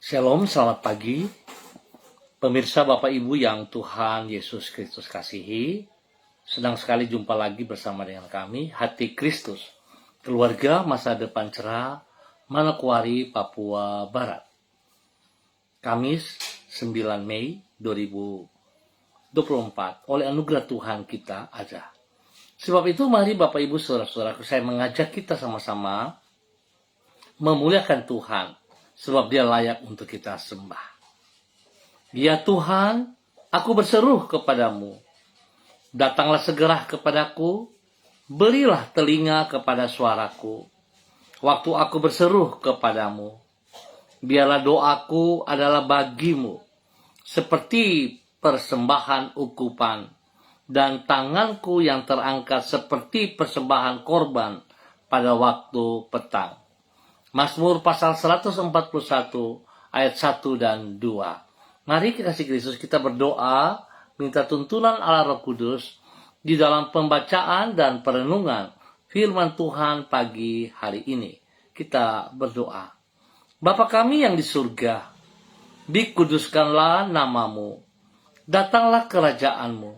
Shalom, selamat pagi. Pemirsa Bapak Ibu yang Tuhan Yesus Kristus kasihi, senang sekali jumpa lagi bersama dengan kami, Hati Kristus, keluarga masa depan cerah, Manokwari, Papua Barat. Kamis 9 Mei 2024, oleh anugerah Tuhan kita ada. Sebab itu mari Bapak Ibu saudara-saudaraku, saya mengajak kita sama-sama memuliakan Tuhan, sebab Dia layak untuk kita sembah. Ya Tuhan, aku berseru kepadamu, datanglah segera kepadaku, berilah telinga kepada suaraku. Waktu aku berseru kepadamu, biarlah doaku adalah bagimu, seperti persembahan ukupan, dan tanganku yang terangkat seperti persembahan korban pada waktu petang. Mazmur pasal 141 ayat 1 dan 2. Mari kekasih Kristus kita berdoa, minta tuntunan Allah Roh Kudus di dalam pembacaan dan perenungan firman Tuhan pagi hari ini. Kita berdoa. Bapa kami yang di surga, dikuduskanlah namamu, datanglah kerajaanmu,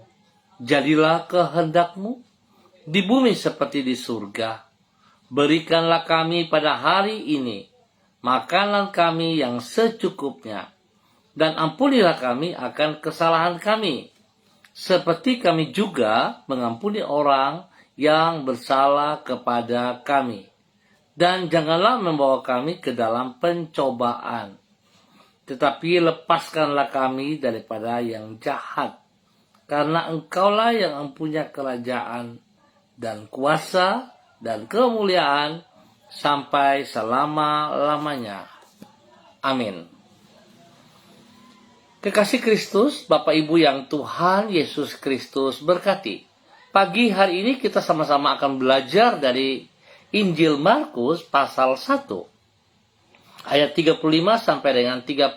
jadilah kehendakmu di bumi seperti di surga. Berikanlah kami pada hari ini makanan kami yang secukupnya, dan ampunilah kami akan kesalahan kami, seperti kami juga mengampuni orang yang bersalah kepada kami. Dan janganlah membawa kami ke dalam pencobaan, tetapi lepaskanlah kami daripada yang jahat, karena Engkaulah yang mempunyai kerajaan dan kuasa dan kemuliaan sampai selama-lamanya. Amin. Kekasih Kristus, Bapak Ibu yang Tuhan Yesus Kristus berkati. Pagi hari ini kita sama-sama akan belajar dari Injil Markus pasal 1 ayat 35 sampai dengan 38.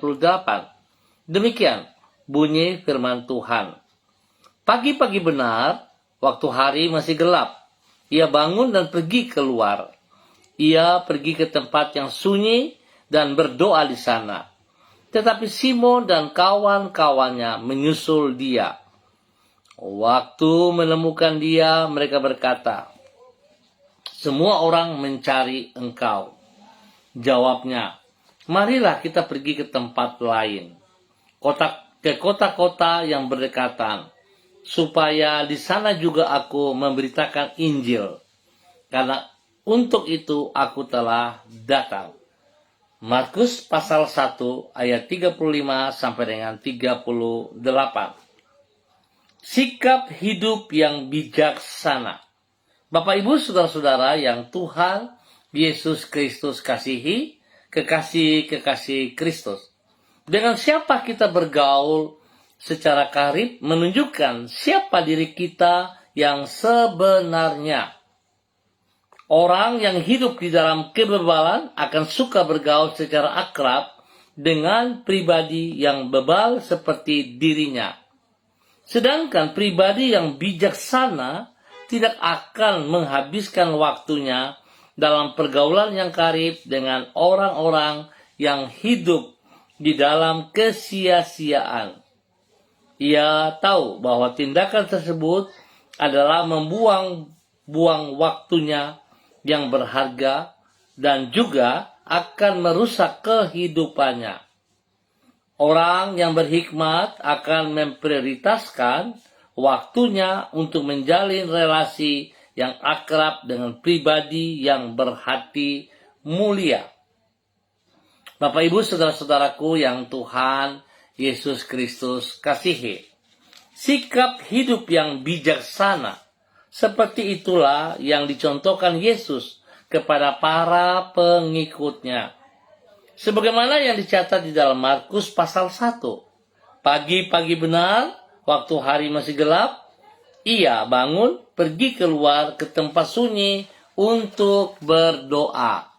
Demikian bunyi firman Tuhan. Pagi-pagi benar, waktu hari masih gelap, ia bangun dan pergi keluar. Ia pergi ke tempat yang sunyi dan berdoa di sana. Tetapi Simon dan kawan-kawannya menyusul dia. Waktu menemukan dia, mereka berkata, "Semua orang mencari engkau." Jawabnya, "Marilah kita pergi ke tempat lain, ke kota-kota yang berdekatan, supaya di sana juga aku memberitakan Injil, karena untuk itu aku telah datang." Markus pasal 1 ayat 35 sampai dengan 38. Sikap hidup yang bijaksana. Bapak Ibu saudara-saudara yang Tuhan Yesus Kristus kasihi, kekasih-kekasih Kristus. Dengan siapa kita bergaul secara karib menunjukkan siapa diri kita yang sebenarnya. Orang yang hidup di dalam kebebalan akan suka bergaul secara akrab dengan pribadi yang bebal seperti dirinya. Sedangkan pribadi yang bijaksana tidak akan menghabiskan waktunya dalam pergaulan yang karib dengan orang-orang yang hidup di dalam kesia-siaan. Ia tahu bahwa tindakan tersebut adalah membuang-buang waktunya yang berharga dan juga akan merusak kehidupannya. Orang yang berhikmat akan memprioritaskan waktunya untuk menjalin relasi yang akrab dengan pribadi yang berhati mulia. Bapak Ibu saudara-saudaraku yang Tuhan Yesus Kristus kasihi. Sikap hidup yang bijaksana seperti itulah yang dicontohkan Yesus kepada para pengikutnya. Sebagaimana yang dicatat di dalam Markus pasal 1. Pagi-pagi benar, waktu hari masih gelap, ia bangun, pergi keluar ke tempat sunyi untuk berdoa.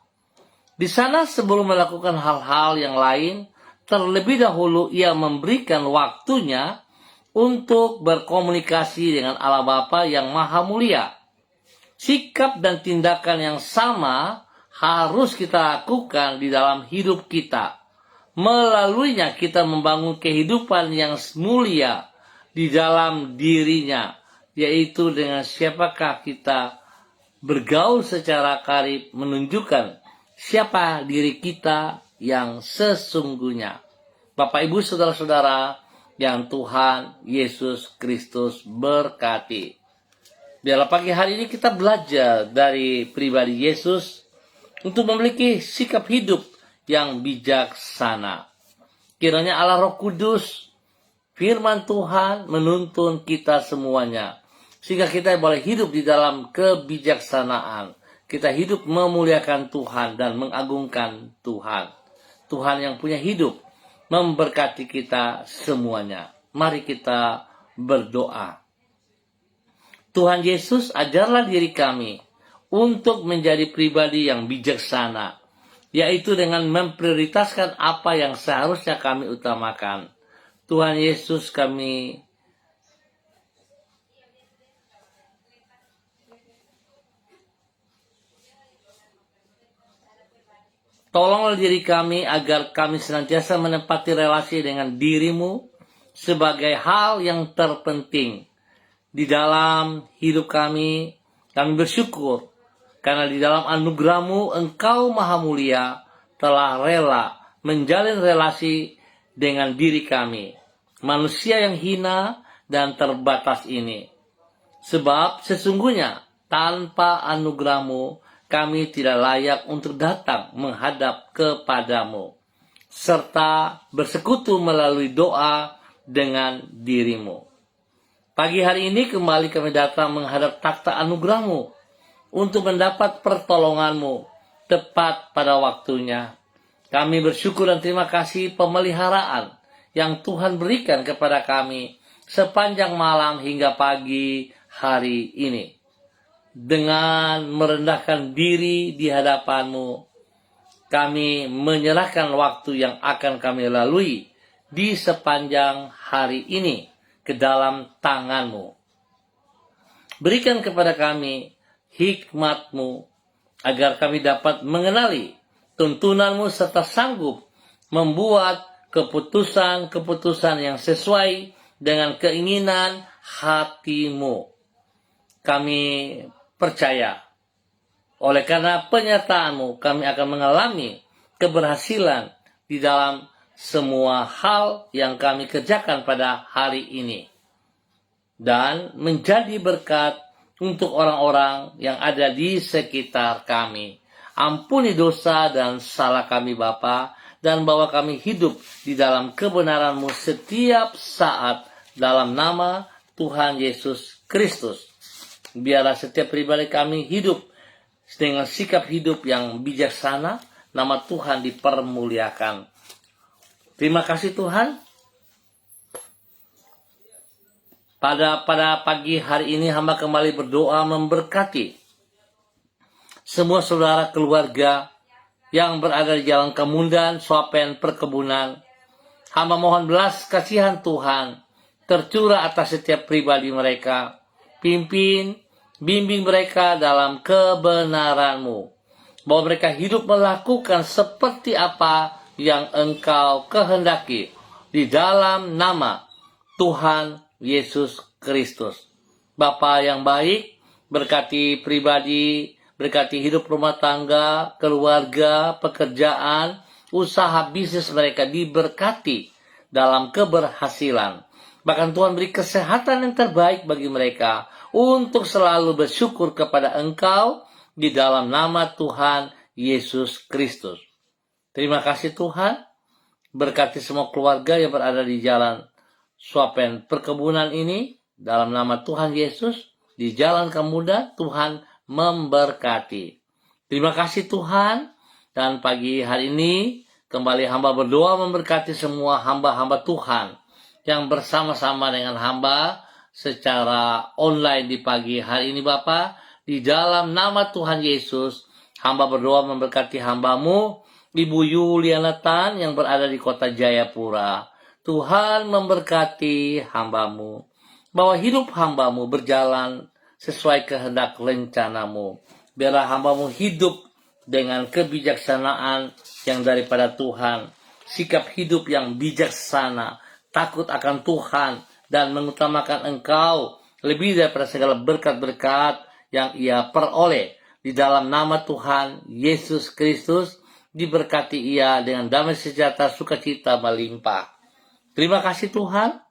Di sana sebelum melakukan hal-hal yang lain, terlebih dahulu ia memberikan waktunya untuk berkomunikasi dengan Allah Bapa yang Maha Mulia. Sikap dan tindakan yang sama harus kita lakukan di dalam hidup kita. Melaluinya kita membangun kehidupan yang mulia di dalam dirinya, yaitu dengan siapakah kita bergaul secara karib, menunjukkan siapa diri kita yang sesungguhnya. Bapak, Ibu, saudara-saudara yang Tuhan Yesus Kristus berkati. Biarlah pagi hari ini kita belajar dari pribadi Yesus untuk memiliki sikap hidup yang bijaksana. Kiranya Allah Roh Kudus, firman Tuhan menuntun kita semuanya, sehingga kita boleh hidup di dalam kebijaksanaan. Kita hidup memuliakan Tuhan dan mengagungkan Tuhan. Tuhan yang punya hidup memberkati kita semuanya. Mari kita berdoa. Tuhan Yesus, ajarlah diri kami untuk menjadi pribadi yang bijaksana, yaitu dengan memprioritaskan apa yang seharusnya kami utamakan. Tuhan Yesus, kami tolonglah diri kami agar kami senantiasa menempati relasi dengan diri-Mu sebagai hal yang terpenting di dalam hidup kami. Kami bersyukur karena di dalam anugerah-Mu Engkau Maha Mulia telah rela menjalin relasi dengan diri kami, manusia yang hina dan terbatas ini. Sebab sesungguhnya tanpa anugerah-Mu kami tidak layak untuk datang menghadap kepadamu, serta bersekutu melalui doa dengan diri-Mu. Pagi hari ini kembali kami datang menghadap takhta anugerah-Mu untuk mendapat pertolongan-Mu tepat pada waktunya. Kami bersyukur dan terima kasih pemeliharaan yang Tuhan berikan kepada kami sepanjang malam hingga pagi hari ini. Dengan merendahkan diri di hadapan-Mu, kami menyerahkan waktu yang akan kami lalui di sepanjang hari ini ke dalam tangan-Mu. Berikan kepada kami hikmat-Mu agar kami dapat mengenali tuntunan-Mu serta sanggup membuat keputusan-keputusan yang sesuai dengan keinginan hati-Mu. Kami percaya, oleh karena penyertaan-Mu kami akan mengalami keberhasilan di dalam semua hal yang kami kerjakan pada hari ini, dan menjadi berkat untuk orang-orang yang ada di sekitar kami. Ampuni dosa dan salah kami Bapa, dan bawa kami hidup di dalam kebenaran-Mu setiap saat dalam nama Tuhan Yesus Kristus. Biarlah setiap pribadi kami hidup dengan sikap hidup yang bijaksana, nama Tuhan dipermuliakan. Terima kasih Tuhan. Pada pagi hari ini hamba kembali berdoa memberkati semua saudara keluarga yang berada di Jalan Kemundan, Swapen, Perkebunan. Hamba mohon belas kasihan Tuhan tercurah atas setiap pribadi mereka. Pimpin, bimbing mereka dalam kebenaran-Mu, bahwa mereka hidup melakukan seperti apa yang Engkau kehendaki di dalam nama Tuhan Yesus Kristus. Bapa yang baik, berkati pribadi, berkati hidup rumah tangga, keluarga, pekerjaan, usaha bisnis mereka diberkati dalam keberhasilan. Bahkan Tuhan beri kesehatan yang terbaik bagi mereka untuk selalu bersyukur kepada Engkau di dalam nama Tuhan Yesus Kristus. Terima kasih Tuhan. Berkati semua keluarga yang berada di Jalan Swapen Perkebunan ini dalam nama Tuhan Yesus. Di Jalan Kemudahan Tuhan memberkati. Terima kasih Tuhan. Dan pagi hari ini kembali hamba berdoa memberkati semua hamba-hamba Tuhan yang bersama-sama dengan hamba secara online di pagi hari ini Bapa. Di dalam nama Tuhan Yesus, hamba berdoa memberkati hamba-Mu, Ibu Yuliana Tan yang berada di kota Jayapura. Tuhan memberkati hamba-Mu, bahwa hidup hamba-Mu berjalan sesuai kehendak rencana-Mu. Biarlah hamba-Mu hidup dengan kebijaksanaan yang daripada Tuhan, sikap hidup yang bijaksana, takut akan Tuhan, dan mengutamakan Engkau lebih daripada segala berkat-berkat yang ia peroleh. Di dalam nama Tuhan Yesus Kristus, diberkati ia dengan damai sejahtera, sukacita melimpah. Terima kasih Tuhan.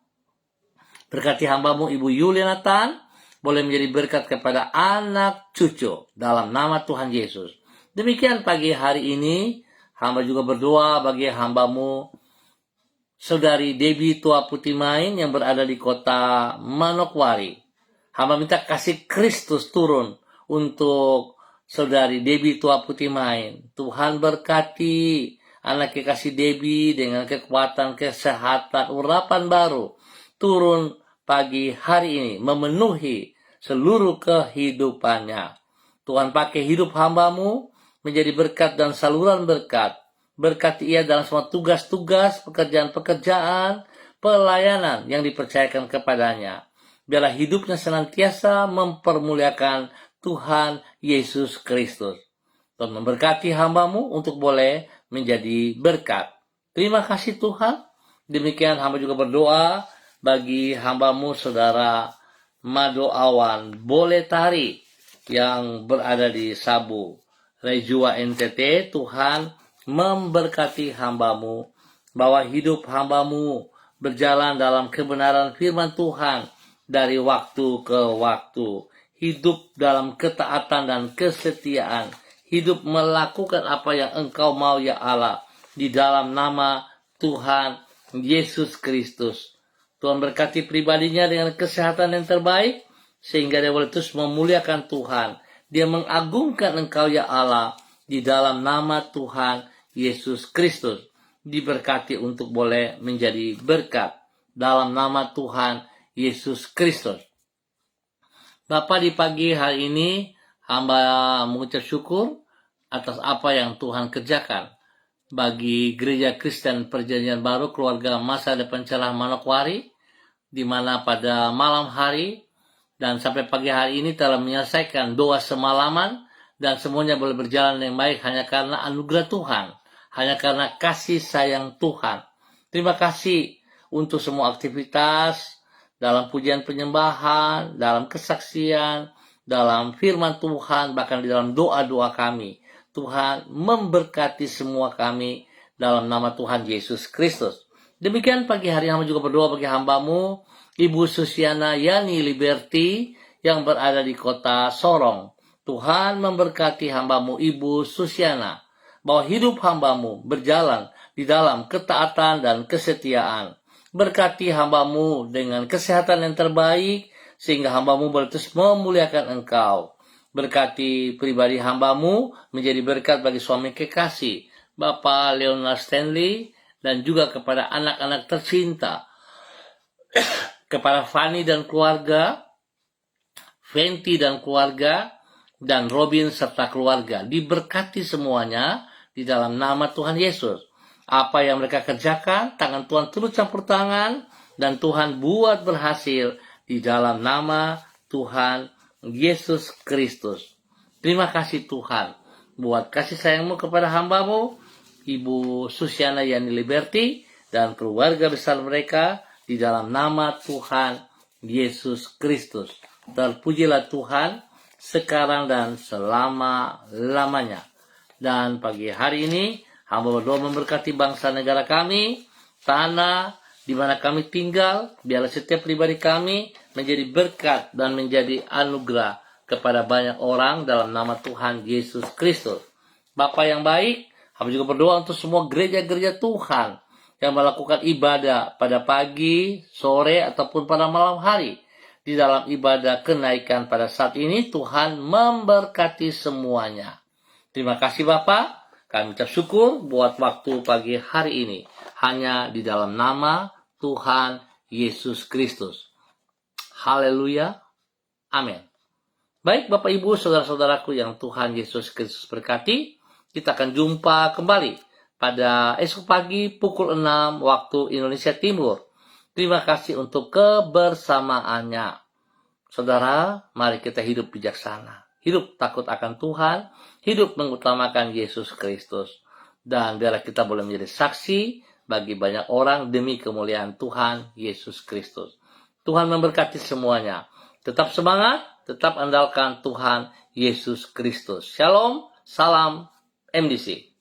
Berkati hamba-Mu Ibu Yulia Nathan, boleh menjadi berkat kepada anak cucu dalam nama Tuhan Yesus. Demikian pagi hari ini, hamba juga berdoa bagi hamba-Mu Saudari Debbie Tua Putih Main yang berada di kota Manokwari. Hamba minta kasih Kristus turun untuk Saudari Debbie Tua Putih Main. Tuhan berkati anak kekasih Debbie dengan kekuatan, kesehatan, urapan baru. Turun pagi hari ini memenuhi seluruh kehidupannya. Tuhan pakai hidup hamba-Mu menjadi berkat dan saluran berkat. Berkati ia dalam semua tugas-tugas, pekerjaan-pekerjaan, pelayanan yang dipercayakan kepadanya. Biarlah hidupnya senantiasa mempermuliakan Tuhan Yesus Kristus. Tuhan memberkati hamba-Mu untuk boleh menjadi berkat. Terima kasih Tuhan. Demikian hamba juga berdoa bagi hamba-Mu Saudara Mado Awan Boleh Tari yang berada di Sabu, Rejua NTT. Tuhan memberkati hamba-Mu, bahwa hidup hamba-Mu berjalan dalam kebenaran firman Tuhan dari waktu ke waktu. Hidup dalam ketaatan dan kesetiaan. Hidup melakukan apa yang Engkau mau ya Allah. Di dalam nama Tuhan Yesus Kristus. Tuhan berkati pribadinya dengan kesehatan yang terbaik, sehingga dia boleh terus memuliakan Tuhan. Dia mengagungkan Engkau ya Allah. Di dalam nama Tuhan Yesus Kristus. Diberkati untuk boleh menjadi berkat. Dalam nama Tuhan Yesus Kristus. Bapa, di pagi hari ini hamba mengucap syukur atas apa yang Tuhan kerjakan bagi Gereja Kristen Perjanjian Baru Keluarga Masa Depan Cerah Manokwari, di mana pada malam hari dan sampai pagi hari ini telah menyelesaikan doa semalaman, dan semuanya boleh berjalan dengan baik hanya karena anugerah Tuhan, hanya karena kasih sayang Tuhan. Terima kasih untuk semua aktivitas dalam pujian penyembahan, dalam kesaksian, dalam firman Tuhan, bahkan di dalam doa-doa kami. Tuhan memberkati semua kami dalam nama Tuhan Yesus Kristus. Demikian pagi hari hamba juga berdoa bagi hamba-Mu, Ibu Susiana Yani Liberty yang berada di kota Sorong. Tuhan memberkati hamba-Mu Ibu Susiana, bahwa hidup hamba-Mu berjalan di dalam ketaatan dan kesetiaan. Berkati hamba-Mu dengan kesehatan yang terbaik, sehingga hamba-Mu boleh terus memuliakan Engkau. Berkati pribadi hamba-Mu menjadi berkat bagi suami kekasih, Bapak Leonard Stanley, dan juga kepada anak-anak tercinta, kepada Fanny dan keluarga, Fenty dan keluarga, dan Robin serta keluarga. Diberkati semuanya di dalam nama Tuhan Yesus. Apa yang mereka kerjakan, tangan Tuhan terus campur tangan, dan Tuhan buat berhasil di dalam nama Tuhan Yesus Kristus. Terima kasih Tuhan buat kasih sayang-Mu kepada hamba-Mu Ibu Susiana Yani Liberty dan keluarga besar mereka, di dalam nama Tuhan Yesus Kristus. Terpujilah Tuhan sekarang dan selama-lamanya. Dan pagi hari ini hamba berdoa memberkati bangsa negara kami, tanah di mana kami tinggal. Biarlah setiap pribadi kami menjadi berkat dan menjadi anugerah kepada banyak orang dalam nama Tuhan Yesus Kristus. Bapa yang baik, hamba juga berdoa untuk semua gereja-gereja Tuhan yang melakukan ibadah pada pagi, sore, ataupun pada malam hari. Di dalam ibadah kenaikan pada saat ini, Tuhan memberkati semuanya. Terima kasih Bapak. Kami ucap syukur buat waktu pagi hari ini. Hanya di dalam nama Tuhan Yesus Kristus. Haleluya. Amin. Baik Bapak Ibu, saudara-saudaraku yang Tuhan Yesus Kristus berkati. Kita akan jumpa kembali pada esok pagi pukul 6 waktu Indonesia Timur. Terima kasih untuk kebersamaannya. Saudara, mari kita hidup bijaksana. Hidup takut akan Tuhan. Hidup mengutamakan Yesus Kristus. Dan biarlah kita boleh menjadi saksi bagi banyak orang demi kemuliaan Tuhan Yesus Kristus. Tuhan memberkati semuanya. Tetap semangat, tetap andalkan Tuhan Yesus Kristus. Shalom, salam MDC.